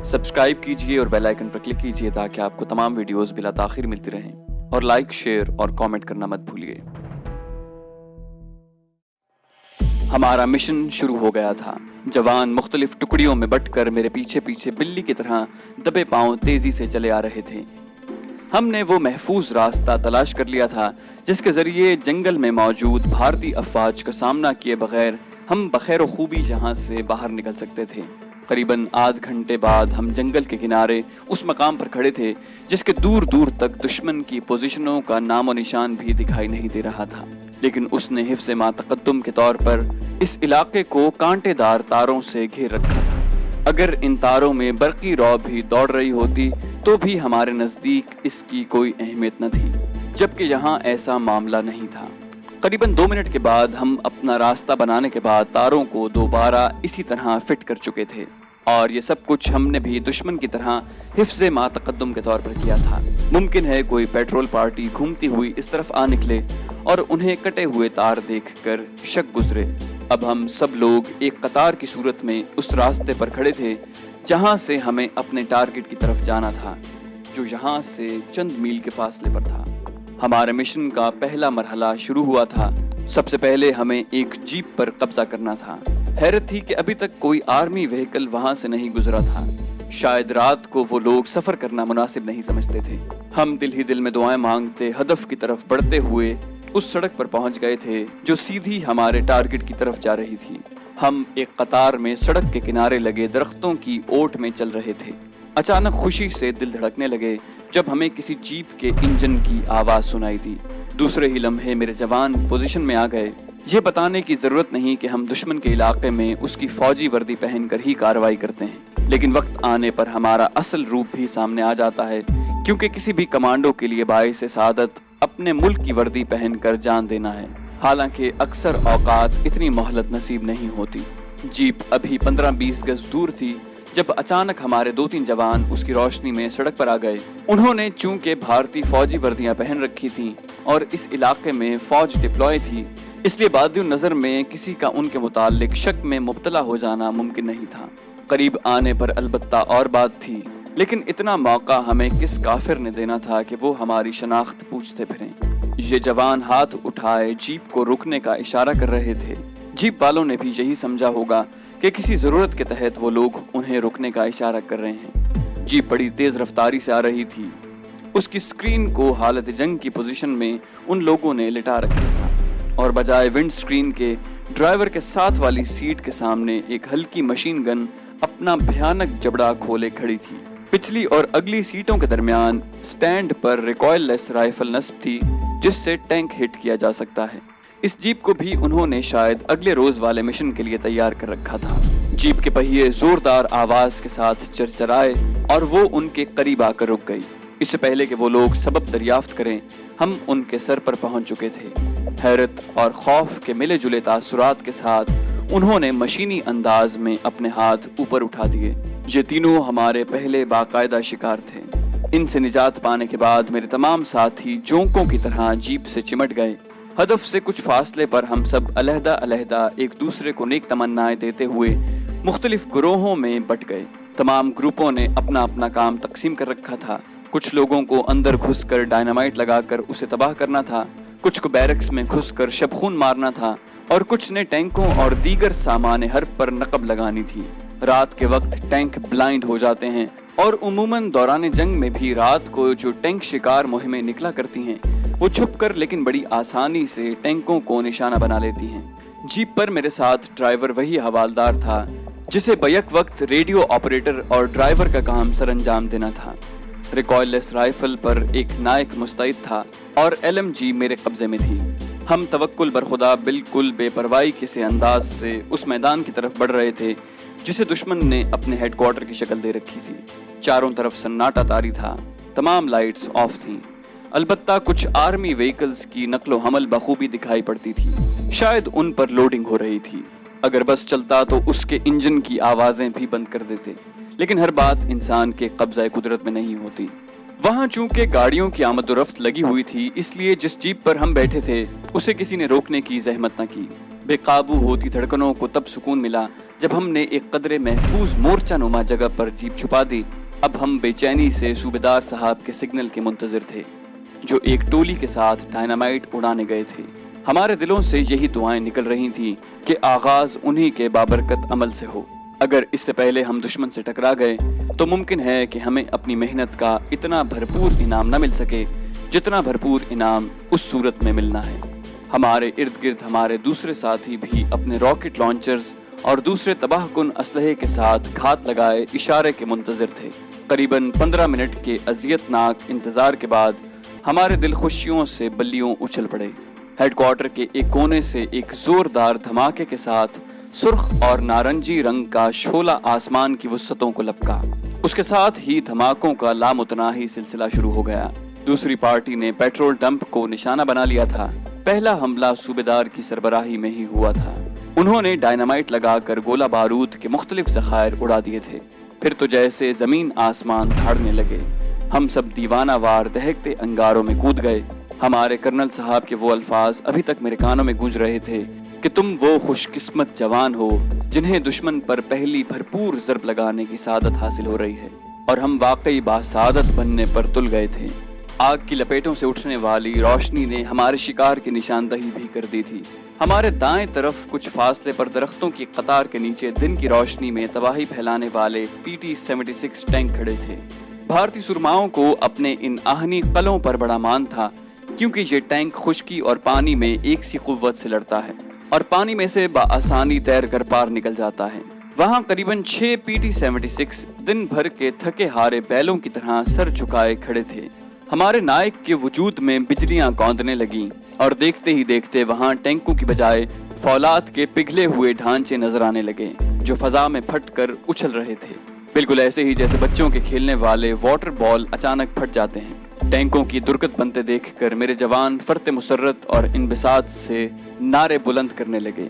Subscribe कीजिए और bell icon पर क्लिक कीजिए ताकि आपको तमाम वीडियोस बिला ताखिर मिलती रहें, और लाइक, शेयर और कमेंट करना मत भूलिए। हमारा मिशन शुरू हो गया था। जवान मुख्तलिफ टुकड़ियों में बंटकर मेरे पीछे पीछे बिल्ली की तरह दबे पांव तेजी से चले आ रहे थे। हमने वो महफूज रास्ता तलाश कर लिया था जिसके जरिए जंगल में मौजूद भारतीय अफवाज का सामना किए बगैर हम बखैर खूबी यहाँ से बाहर निकल सकते थे। करीबन आध घंटे बाद हम जंगल के किनारे उस मकाम पर खड़े थे जिसके दूर दूर तक दुश्मन की पोजीशनों का नामो निशान भी दिखाई नहीं दे रहा था, लेकिन उसने हिफ्ज़ मा तक़द्दुम के तौर पर इस इलाके को कांटेदार तारों से घेर रखा था। अगर इन तारों में बरकी रौ भी दौड़ रही होती तो भी हमारे नज़दीक इसकी कोई अहमियत न थी, जबकि यहाँ ऐसा मामला नहीं था। करीबन 2 मिनट के बाद हम अपना रास्ता बनाने के बाद तारों को दोबारा इसी तरह फिट कर चुके थे, और ये सब कुछ हमने भी दुश्मन की तरह हिफ्ज़ मा तक़द्दुम के तौर पर किया था। मुमकिन है कोई पेट्रोल पार्टी घूमती हुई इस तरफ आ निकले और उन्हें कटे हुए तार देखकर शक गुजरे। अब हम सब लोग एक कतार की सूरत में उस रास्ते पर खड़े थे जहां से हमें अपने टारगेट की तरफ जाना था, जो यहाँ से चंद मील के फासले पर था। हमारे मिशन का पहला मरहला शुरू हुआ था। सबसे पहले हमें एक जीप पर कब्जा करना था। हैरत थी कि अभी तक कोई आर्मी व्हीकल वहां से नहीं गुजरा था। शायद रात को वो लोग सफर करना मुनासिब नहीं समझते थे। हम दिल ही दिल में दुआएं मांगते हदफ की तरफ बढ़ते हुए उस सड़क पर पहुंच गए थे जो सीधी हमारे टारगेट की तरफ जा रही थी। हम एक कतार में सड़क के किनारे लगे दरख्तों की ओट में चल रहे थे। अचानक खुशी से दिल धड़कने लगे जब हमें किसी जीप के इंजन की आवाज सुनाई दी। दूसरे ही लम्हे मेरे जवान पोजीशन में आ गए। ये बताने की जरूरत नहीं कि हम दुश्मन के इलाके में उसकी फौजी वर्दी पहनकर ही कार्रवाई करते हैं, लेकिन वक्त आने पर हमारा असल रूप भी सामने आ जाता है, क्योंकि किसी भी कमांडो के लिए बाइस सादत अपने मुल्क की वर्दी पहनकर जान देना है। हालांकि अक्सर औकात इतनी मोहलत नसीब नहीं होती। जीप अभी 15-20 गज दूर थी जब अचानक हमारे 2-3 जवान उसकी रोशनी में सड़क पर आ गए। उन्होंने चूंकि भारतीय फौजी वर्दियां पहन रखी थीं और इस इलाके में फौज डिप्लॉय थी, इसलिए बादियों नजर में किसी का उनके मुतालिक शक में मुब्तला हो जाना मुमकिन नहीं था। करीब आने पर अलबत्ता और बात थी, लेकिन इतना मौका हमें किस काफिर ने देना था कि वो हमारी शनाख्त पूछते फिरें। ये जवान हाथ उठाए जीप को रुकने का इशारा कर रहे थे। जीप वालों ने भी यही समझा होगा कि किसी जरूरत के तहत वो लोग उन्हें रुकने का इशारा कर रहे हैं। जीप बड़ी तेज रफ्तारी से आ रही थी। उसकी स्क्रीन को हालत जंग की पोजीशन में उन लोगों ने लिटा रखा था, और बजाय विंड स्क्रीन के ड्राइवर के साथ वाली सीट के सामने एक हल्की मशीन गन अपना भयानक जबड़ा खोले खड़ी थी। पिछली और अगली सीटों के दरमियान स्टैंड पर रिकॉइल लेस राइफल नस्ब थी जिससे टैंक हिट किया जा सकता है। इस जीप को भी उन्होंने शायद अगले रोज वाले मिशन के लिए तैयार कर रखा था। जीप के पहिए जोरदार आवाज के साथ चरचराए और वो उनके करीब आकर रुक गई। इससे पहले कि वो लोग सबब दरियाफ्त करें, हम उनके सर पर पहुंच चुके थे। हैरत और खौफ के मिले जुले तासुरात के साथ उन्होंने मशीनी अंदाज में अपने हाथ ऊपर उठा दिए। ये तीनों हमारे पहले बाकायदा शिकार थे। इनसे निजात पाने के बाद मेरे तमाम साथी जोंकों की तरह जीप से चिमट गए। हदफ से कुछ फासले पर हम सब अलहदा अलहदा एक दूसरे को नेक तमन्नाएं देते हुए मुख्तलिफ ग्रोहों में बट गए। तमाम ग्रुपों ने अपना अपना काम तकसीम कर रखा था। कुछ लोगों को अंदर घुसकर डायनामाइट लगाकर उसे तबाह करना था, कुछ को बैरक्स में घुसकर शबखून मारना था, और कुछ ने टैंकों और दीगर सामान हर्ब पर नकब लगानी थी। रात के वक्त टैंक ब्लाइंड हो जाते हैं, और उमूमन दौरान जंग में भी रात को जो टैंक शिकार मुहिमें निकला करती हैं वो छुपकर लेकिन बड़ी आसानी से टैंकों को निशाना बना लेती हैं। जीप पर मेरे साथ ड्राइवर वही हवालदार था जिसे बैक वक्त रेडियो ऑपरेटर और ड्राइवर का काम सरंजाम देना था। रिकॉइललेस राइफल पर एक नायक मुस्तैद था और LMG मेरे कब्जे में थी। हम तवक्कुल बरखुदा बिल्कुल बेपरवाही के से अंदाज से उस मैदान की तरफ बढ़ रहे थे जिसे दुश्मन ने अपने हेडक्वार्टर की शक्ल दे रखी थी। चारों तरफ सन्नाटा तारी था। तमाम लाइट्स ऑफ थीं। अलबत्ता कुछ आर्मी व्हीकल्स की नकलो हमल बखूबी दिखाई पड़ती थी। शायद उन पर लोडिंग हो रही थी। अगर बस चलता तो उसके इंजन की आवाजें भी बंद कर देते, लेकिन हर बात इंसान के कब्ज़ा कुदरत में नहीं होती। वहाँ चूंकि गाड़ियों की आमदोरफ्त लगी हुई थी, इसलिए जिस जीप पर हम बैठे थे उसे किसी ने रोकने की जहमत न की। बेकाबू होती धड़कनों को तब सुकून मिला جب ہم نے ایک قدرے محفوظ مورچہ نما جگہ پر جیپ چھپا دی، اب ہم بے چینی سے صوبیدار صاحب کے سگنل کے منتظر تھے، جو ایک ٹولی کے ساتھ ڈائنامائٹ اڑانے گئے تھے۔ ہمارے دلوں سے یہی دعائیں نکل رہی تھیں کہ آغاز انہی کے بابرکت عمل سے ہو۔ اگر اس سے پہلے ہم دشمن سے ٹکرا گئے تو ممکن ہے کہ ہمیں اپنی محنت کا اتنا بھرپور انعام نہ مل سکے جتنا بھرپور انعام اس صورت میں ملنا ہے۔ ہمارے ارد گرد ہمارے دوسرے ساتھی بھی اپنے راکٹ لانچرز اور دوسرے تباہ کن اسلحے کے ساتھ گھات لگائے اشارے کے منتظر تھے۔ قریباً 15 منٹ کے اذیت ناک انتظار کے بعد ہمارے دل خوشیوں سے بلیوں اچھل پڑے۔ ہیڈ کوارٹر کے ایک کونے سے ایک زوردار دھماکے کے ساتھ سرخ اور نارنجی رنگ کا شعلہ آسمان کی وسعتوں کو لپکا۔ اس کے ساتھ ہی دھماکوں کا لامتناہی سلسلہ شروع ہو گیا۔ دوسری پارٹی نے پیٹرول ڈمپ کو نشانہ بنا لیا تھا۔ پہلا حملہ صوبیدار کی سربراہی میں ہی ہوا تھا۔ انہوں نے ڈائنامائٹ لگا کر گولہ بارود کے مختلف ذخائر اڑا دیے تھے۔ پھر تو جیسے زمین آسمان دھاڑنے لگے۔ ہم سب دیوانہ وار دہکتے انگاروں میں کود گئے۔ ہمارے کرنل صاحب کے وہ الفاظ ابھی تک میرے کانوں میں گونج رہے تھے کہ تم وہ خوش قسمت جوان ہو جنہیں دشمن پر پہلی بھرپور ضرب لگانے کی سعادت حاصل ہو رہی ہے، اور ہم واقعی باسعادت بننے پر تل گئے تھے۔ آگ کی لپیٹوں سے اٹھنے والی روشنی نے ہمارے شکار کی نشاندہی بھی کر دی تھی۔ ہمارے دائیں طرف کچھ فاصلے پر درختوں کی قطار کے نیچے دن کی روشنی میں تباہی پھیلانے والے PT-76 ٹینک کھڑے تھے۔ بھارتی سرماؤں کو اپنے ان آہنی قلعوں پر بڑا مان تھا، کیونکہ یہ ٹینک خشکی اور پانی میں ایک سی قوت سے لڑتا ہے اور پانی میں سے بآسانی تیر کر پار نکل جاتا ہے۔ وہاں قریباً 6 PT-76 دن بھر کے تھکے ہارے بیلوں کی طرح سر جھکائے کھڑے تھے۔ ہمارے نائک کے وجود میں بجلیاں کوندنے لگیں اور دیکھتے ہی دیکھتے وہاں ٹینکوں کی بجائے فولاد کے پگھلے ہوئے ڈھانچے نظر آنے لگے جو فضا میں پھٹ کر اچھل رہے تھے، بالکل ایسے ہی جیسے بچوں کے کھیلنے والے واٹر بال اچانک پھٹ جاتے ہیں۔ ٹینکوں کی درگت بنتے دیکھ کر میرے جوان فرط مسرت اور انبساط سے نعرے بلند کرنے لگے۔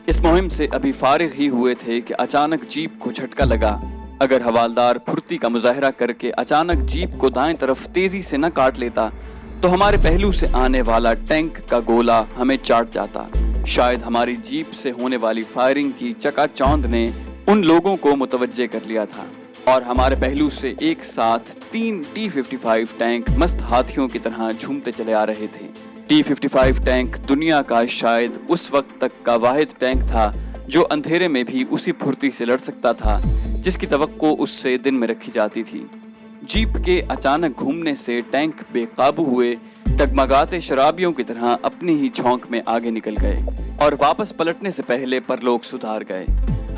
اس مہم سے ابھی فارغ ہی ہوئے تھے کہ اچانک جیپ کو جھٹکا لگا۔ اگر حوالدار پھرتی کا مظاہرہ کر کے اچانک جیپ کو دائیں طرف تیزی سے نہ کاٹ لیتا تو ہمارے پہلو سے آنے والا ٹینک کا گولہ ہمیں چاٹ جاتا۔ شاید ہماری جیپ سے ہونے والی فائرنگ کی چکا چوند نے ان لوگوں کو متوجہ کر لیا تھا، اور ہمارے پہلو سے ایک ساتھ 3 T-55 ٹینک مست ہاتھیوں کی طرح جھومتے چلے آ رہے تھے۔ T-55 ٹینک دنیا کا شاید اس وقت تک کا واحد ٹینک تھا جو اندھیرے میں بھی اسی پھرتی سے لڑ سکتا تھا جس کی توقع اس سے دن میں رکھی جاتی تھی۔ جیپ کے اچانک گھومنے سے ٹینک بے قابو ہوئے ڈگمگاتے شرابیوں کی طرح اپنی ہی جھونک میں آگے نکل گئے اور واپس پلٹنے سے پہلے پرلوک سدھار گئے۔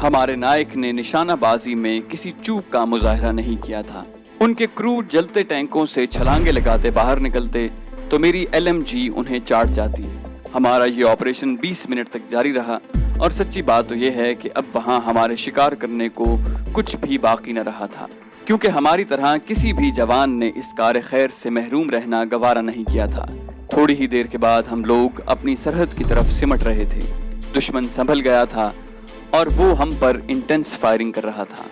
ہمارے نائک نے نشانہ بازی میں کسی چوک کا مظاہرہ نہیں کیا تھا۔ ان کے کرو جلتے ٹینکوں سے چھلانگے لگاتے باہر نکلتے تو میری LMG انہیں چاٹ جاتی۔ ہمارا یہ آپریشن 20 منٹ تک جاری رہا، اور سچی بات تو یہ ہے کہ اب وہاں ہمارے شکار کرنے کو کچھ بھی باقی نہ رہا تھا، کیونکہ ہماری طرح کسی بھی جوان نے اس کار خیر سے محروم رہنا گوارا نہیں کیا تھا۔ تھوڑی ہی دیر کے بعد ہم لوگ اپنی سرحد کی طرف سمٹ رہے تھے۔ دشمن سنبھل گیا تھا اور وہ ہم پر انٹینس فائرنگ کر رہا تھا،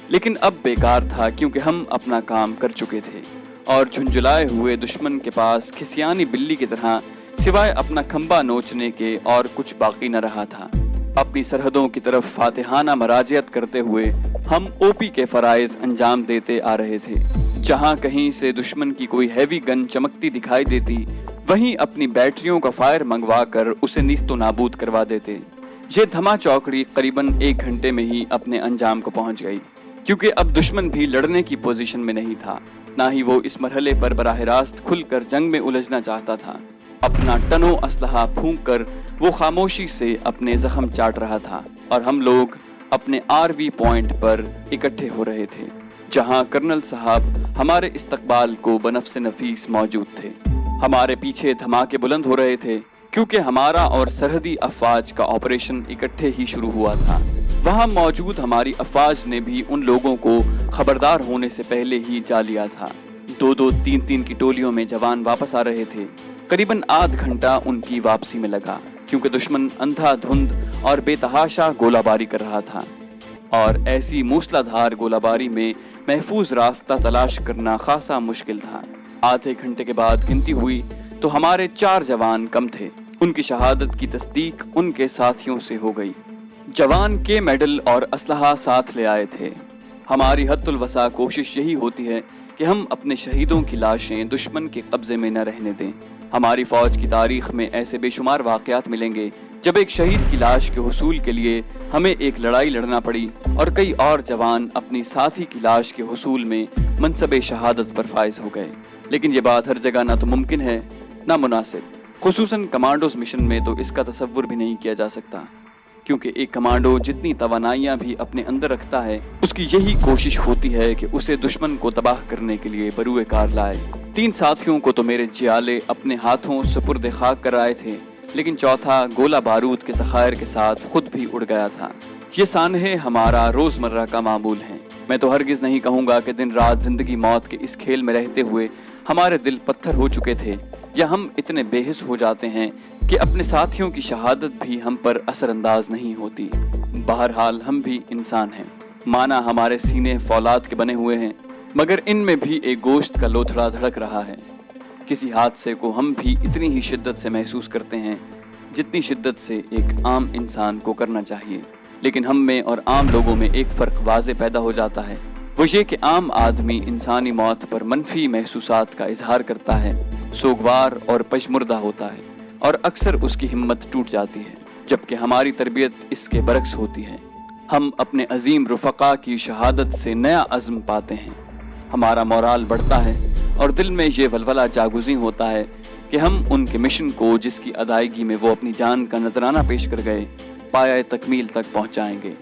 لیکن اب بیکار تھا کیونکہ ہم اپنا کام کر چکے تھے، اور جھنجھلائے ہوئے دشمن کے پاس کھسیانی بلی کی طرح سوائے اپنا کھمبا نوچنے کے اور کچھ باقی نہ رہا تھا۔ اپنی سرحدوں کی طرف فاتحانہ مراجعت کرتے ہوئے ہم OP کے فرائض انجام دیتے آ رہے تھے۔ جہاں کہیں سے دشمن کی کوئی ہیوی گن چمکتی دکھائی دیتی، وہیں اپنی بیٹریوں کا فائر منگوا کر اسے نیست و نابود کروا دیتے۔ یہ دھما چوکڑی قریباً 1 گھنٹے میں ہی اپنے انجام کو پہنچ گئی، کیونکہ اب دشمن بھی لڑنے کی پوزیشن میں نہیں تھا، نہ ہی وہ اس مرحلے پر براہ راست کھل کر جنگ میں الجھنا چاہتا تھا۔ اپنا ٹنوں اسلحہ پھونک کر وہ خاموشی سے اپنے زخم چاٹ رہا تھا، اور ہم لوگ اپنے RV پوائنٹ پر اکٹھے ہو رہے تھے، جہاں کرنل صاحب ہمارے استقبال کو بنفس نفیس موجود تھے۔ ہمارے پیچھے دھماکے بلند ہو رہے تھے کیونکہ ہمارا اور سرحدی افواج کا آپریشن اکٹھے ہی شروع ہوا تھا۔ وہاں موجود ہماری افواج نے بھی ان لوگوں کو خبردار ہونے سے پہلے ہی جا لیا تھا۔ 2-2, 3-3 کی ٹولیوں میں جوان واپس آ رہے تھے۔ قریباً آدھ گھنٹہ ان کی واپسی میں لگا، کیونکہ دشمن اندھا دھند اور بے تحاشا گولہ باری کر رہا تھا، اور ایسی موسلا دھار گولہ باری میں محفوظ راستہ تلاش کرنا خاصا مشکل تھا۔ آدھے گھنٹے کے بعد گنتی ہوئی تو ہمارے 4 جوان کم تھے۔ ان کی شہادت کی تصدیق ان کے ساتھیوں سے ہو گئی۔ जवान के मेडल और असलहा साथ ले आए थे। हमारी हद्दुल वसा कोशिश यही होती है कि हम अपने शहीदों की लाशें दुश्मन के कब्जे में न रहने दें। हमारी फौज की तारीख में ऐसे बेशुमार वाक़यात मिलेंगे जब एक शहीद की लाश के हुसूल के लिए हमें एक लड़ाई लड़ना पड़ी और कई और जवान अपनी साथी की लाश के हुसूल में मनसबे शहादत पर फाइज हो गए। लेकिन ये बात हर जगह ना तो मुमकिन है ना मुनासिब। खुसूसन कमांडोज मिशन में तो इसका तसव्वुर भी नहीं किया जा सकता, क्योंकि एक कमांडो जितनी तवानाइयां भी अपने अंदर रखता है, उसकी यही कोशिश होती है कि उसे दुश्मन को तबाह करने के लिए बरूए कार लाए। 3 साथियों को तो मेरे जियाले अपने हाथों सुपुर्द खाक कर आए थे, लेकिन चौथा गोला बारूद के ज़खायर के साथ खुद भी उड़ गया था। ये सानहे हमारा रोज़मर्रा का मामूल है। मैं तो हरगिज़ नहीं कहूँगा कि दिन रात जिंदगी मौत के इस खेल में रहते हुए हमारे दिल पत्थर हो चुके थे, या हम इतने बेहिस हो जाते हैं कि अपने साथियों की शहादत भी हम पर असरअंदाज नहीं होती। बहरहाल हम भी इंसान हैं। माना हमारे सीने फौलाद के बने हुए हैं, मगर इनमें भी एक गोश्त का लोथड़ा धड़क रहा है। किसी हादसे को हम भी इतनी ही शिद्दत से महसूस करते हैं जितनी शिद्दत से एक आम इंसान को करना चाहिए। लेकिन हम में और आम लोगों में एक फ़र्क वाज़े पैदा हो जाता है, वो ये कि आम आदमी इंसानी मौत पर मनफी महसूसात का इजहार करता है, सोगवार और पशमुर्दा होता है, और अक्सर उसकी हिम्मत टूट जाती है, जबकि हमारी तरबियत इसके बरक्स होती है। हम अपने अजीम रुफ़क़ा की शहादत से नया अज़्म पाते हैं, हमारा मोराल बढ़ता है और दिल में ये वलवला जागुज़ी होता है कि हम उनके मिशन को, जिसकी अदायगी में वो अपनी जान का नजराना पेश कर गए, पाया तकमील तक पहुँचाएंगे।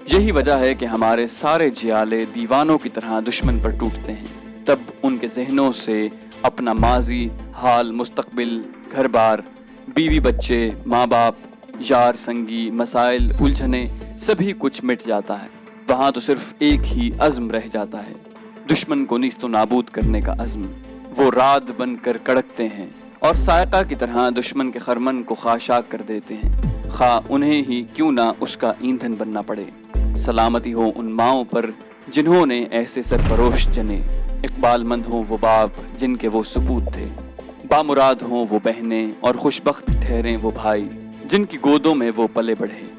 यही वजह है कि हमारे सारे जियाले दीवानों की तरह दुश्मन पर टूटते हैं। तब उनके जहनों से अपना माजी, हाल, मुस्तकबिल, घर बार, बीवी बच्चे, माँ बाप, यार संगी, मसाइल, उलझने, सभी कुछ मिट जाता है। वहाँ तो सिर्फ एक ही अज़्म रह जाता है, दुश्मन को नीस्तो नाबूद करने का अज़्म। वो राद बनकर कड़कते हैं और सायका की तरह दुश्मन के खरमन को खाशाक कर देते हैं, खा उन्हें ही क्यों ना उसका ईंधन बनना पड़े। सलामती हो उन माओं पर जिन्होंने ऐसे सरफरोश जने, इकबालमंद हों वो बाप जिनके वो सपूत थे, बामुराद हों वो बहनें और खुशबख्त ठहरें वो भाई जिनकी गोदों में वो पले बढ़े,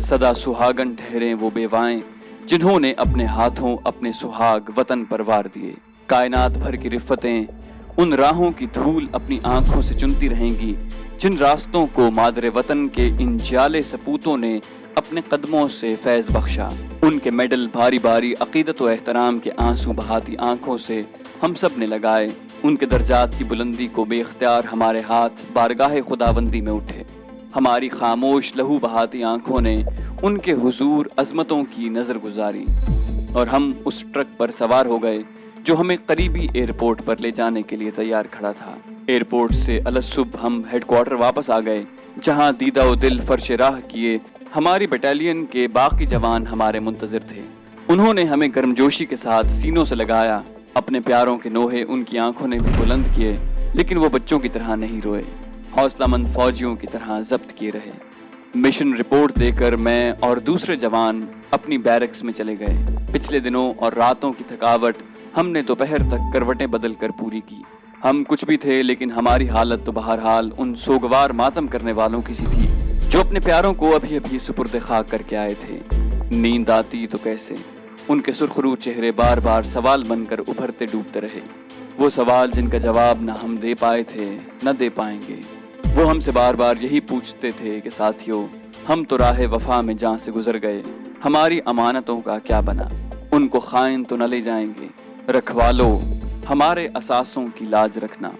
सदा सुहागन ठहरें वो बेवाएं जिन्होंने अपने हाथों अपने सुहाग वतन पर वार दिए। कायनात भर की रिफ़तें उन राहों की धूल अपनी आंखों से चुनती रहेंगी जिन रास्तों को मादरे वतन के इन जाले सपूतों ने अपने कदमों से फैज़ बख्शा। उनके मेडल भारी भारी अक़ीदत व एहतराम के आंसू बहाती आंखों से हम सब ने लगाए। उनके दर्जात की बुलंदी को बेख्तियार हमारे हाथ बारगाह खुदाबंदी में उठे। हमारी खामोश लहू बहाती आंखों ने उनके हुजूर अजमतों की नज़र गुजारी और हम उस ट्रक पर सवार हो गए जो हमें करीबी एयरपोर्ट पर ले जाने के लिए तैयार खड़ा था। एयरपोर्ट से अलसुब हम हेडक्वार्टर वापस आ गए, जहां दीदा व दिल फर्श राह किए हमारी बटालियन के बाकी जवान हमारे मुंतज़िर थे। उन्होंने हमें गर्मजोशी के साथ सीनों से लगाया। अपने प्यारों के नोहे उनकी आंखों ने भी बुलंद किए, लेकिन वो बच्चों की तरह नहीं रोए, हौसलामंद फौजियों की तरह जब्त किए रहे। मिशन रिपोर्ट देकर मैं और दूसरे जवान अपनी बैरक्स में चले गए। पिछले दिनों और रातों की थकावट हमने दोपहर तक करवटें बदल कर पूरी की। हम कुछ भी थे, लेकिन हमारी हालत तो बहरहाल उन सोगवार मातम करने वालों की सी थी जो अपने प्यारों को अभी अभी सुपुर्द खाक करके आए थे। नींद आती तो कैसे। उनके सुरखरू चेहरे बार बार सवाल बनकर उभरते डूबते रहे, वो सवाल जिनका जवाब न हम दे पाए थे न दे पाएंगे। वो हमसे बार बार यही पूछते थे कि साथियों, हम तो राह वफा में जान से गुजर गए, हमारी अमानतों का क्या बना? उनको खाइन तो न ले जाएंगे? रखवालो, हमारे असासों की लाज रखना।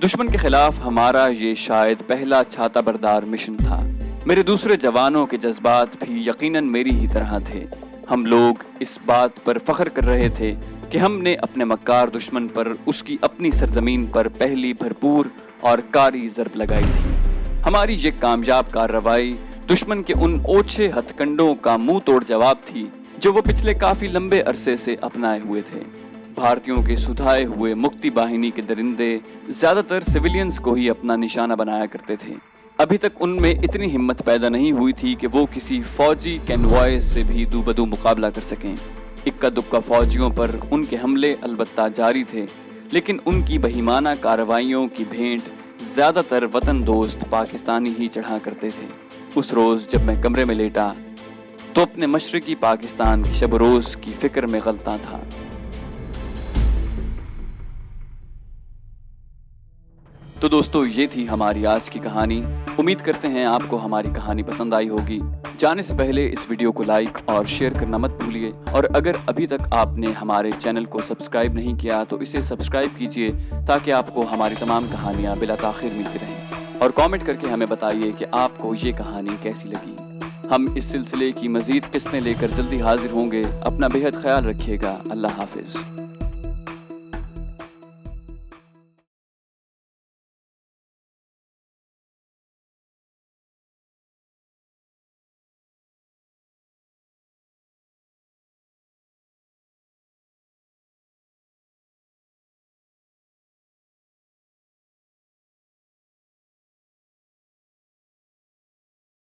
दुश्मन के खिलाफ हमारा ये शायद पहला छाता बरदार मिशन था। मेरे दूसरे जवानों के जज्बात भी यकीनन मेरी ही तरह थे। हम लोग इस बात पर फख्र कर रहे थे कि हमने अपने मक्कार दुश्मन पर उसकी अपनी सरजमीन पर पहली भरपूर और कारी ज़रब लगाई थी। हमारी ये कामयाब कार्रवाई दुश्मन के उन ओछे हथकंडों का मुंह तोड़ जवाब थी जो वो पिछले काफी लंबे अरसे से अपनाए हुए थे। भारतीयों के सुधाए हुए मुक्ति बाहिनी के दरिंदे ज्यादातर सिविलियंस को ही अपना निशाना बनाया करते थे। अभी तक उनमें इतनी हिम्मत पैदा नहीं हुई थी कि वो किसी फौजी कैनवॉय से भी दूबदू मुकाबला कर सकें। इक्का दुक्का फौजियों पर उनके हमले अलबत्ता जारी थे, लेकिन उनकी बहिमाना कार्रवाइयों की भेंट ज्यादातर वतन दोस्त पाकिस्तानी ही चढ़ा करते थे। उस रोज जब मैं कमरे में लेटा تو اپنے مشرقی پاکستان کی شب و روز کی فکر میں غلطاں تھا۔ تو دوستو، یہ تھی ہماری آج کی کہانی۔ امید کرتے ہیں آپ کو ہماری کہانی پسند آئی ہوگی۔ جانے سے پہلے اس ویڈیو کو لائک اور شیئر کرنا مت بھولیے، اور اگر ابھی تک آپ نے ہمارے چینل کو سبسکرائب نہیں کیا تو اسے سبسکرائب کیجئے تاکہ آپ کو ہماری تمام کہانیاں بلا تاخیر ملتی رہیں، اور کامنٹ کر کے ہمیں بتائیے کہ آپ کو یہ کہانی کیسی لگی۔ ہم اس سلسلے کی مزید قسطیں لے کر جلدی حاضر ہوں گے۔ اپنا بے حد خیال رکھیے گا۔ اللہ حافظ۔